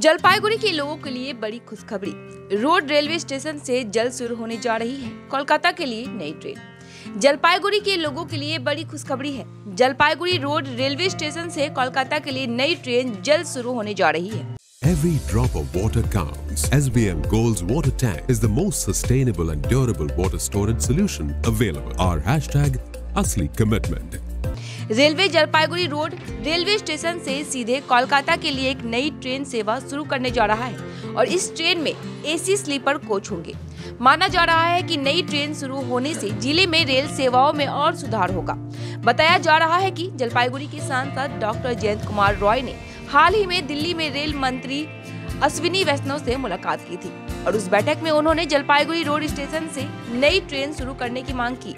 जलपाईगुड़ी के लोगों के लिए बड़ी खुशखबरी। रोड रेलवे स्टेशन से जल्द शुरू होने जा रही है कोलकाता के लिए नई ट्रेन। जलपाईगुड़ी के लोगों के लिए बड़ी खुशखबरी है। जलपाईगुड़ी रोड रेलवे स्टेशन से कोलकाता के लिए नई ट्रेन जल्द शुरू होने जा रही है। Every drop of water counts. SBM Gold's water tank is the most sustainable and durable water storage solution available. Our hashtag Asli Commitment. Railway Jalpaiguri road railway station से सीधे कोलकाता के लिए एक नई ट्रेन सेवा शुरू करने जा रहा है और इस ट्रेन में एसी स्लीपर कोच होंगे। माना जा रहा है कि नई ट्रेन शुरू होने से जिले में रेल सेवाओं में और सुधार होगा। बताया जा रहा है कि जलपाईगुड़ी के सांसद डॉक्टर जयंत कुमार रॉय ने हाल ही में दिल्ली में रेल मंत्री अश्विनी वैष्णव से मुलाकात की थी और उस बैठक में उन्होंने जलपाईगुड़ी रोड स्टेशन से नई ट्रेन शुरू करने की मांग की।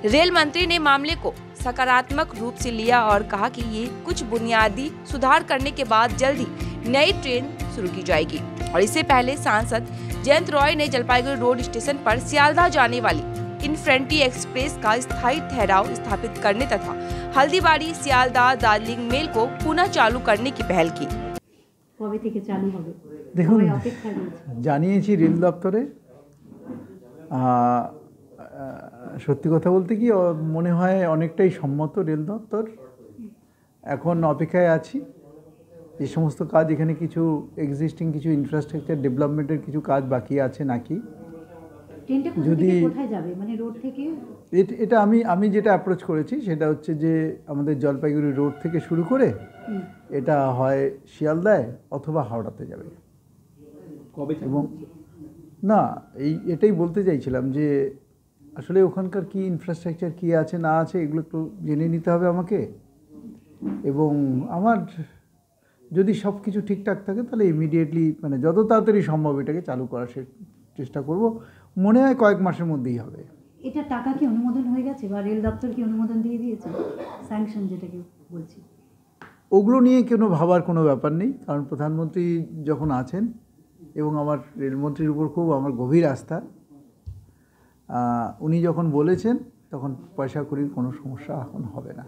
रेल मंत्री ने मामले को सकारात्मक रूप से लिया और कहा कि ये कुछ बुनियादी सुधार करने के बाद जल्द ही नई ट्रेन शुरू की जाएगी। और इससे पहले सांसद जयंत रॉय ने जलपाईगुड़ी रोड स्टेशन पर सियालदह जाने वाली इन्फेंट्री एक्सप्रेस का स्थायी ठहराव स्थापित करने तथा हल्दीबाड़ी सियालदह दार्जिलिंग मेल को पुनः चालू करने की पहल की। দেখুন জানিয়েছি রেল দপ্তরে সত্যি কথা বলতে কি মনে হয় অনেকটাই সম্মত রেল দপ্তর। এখন অপেক্ষায় আছি যে সমস্ত কাজ এখানে কিছু এক্সিস্টিং কিছু ইনফ্রাস্ট্রাকচার ডেভেলপমেন্টের কিছু কাজ বাকি আছে নাকি যদি কোথায় যাবে মানে রোড থেকে এটা আমি যেটা অ্যাপ্রোচ করেছি সেটা হচ্ছে যে আমাদের জলপাইগুড়ি রোড থেকে শুরু করে এটা হয় শিয়ালদায় অথবা হাওড়াতে যাবে। কবে এবং না এটাই বলতে চাইছিলাম যে আসলে ওখানকার কি ইনফ্রাস্ট্রাকচার কি আছে না আছে এগুলো একটু জেনে নিতে হবে আমাকে এবং আমার যদি সব কিছু ঠিকঠাক থাকে তাহলে ইমিডিয়েটলি মানে যত তাড়াতাড়ি সম্ভব এটাকে চালু করার চেষ্টা করব। মনে হয় কয়েক মাসের মধ্যেই হবে। এটা টাকা কি অনুমোদন হয়ে গেছে বা রেল দপ্তর কি অনুমোদন দিয়ে দিয়েছে স্যাংশন যেটাকে বলছি? ওগুলো নিয়ে কোনো ভাবার কোনো ব্যাপার নেই, কারণ প্রধানমন্ত্রী যখন আছেন এবং আমার রেলমন্ত্রীর উপর খুব আমার গভীর আস্থা, উনি যখন বলেছেন তখন পয়সা কড়ির কোনো সমস্যা এখন হবে না।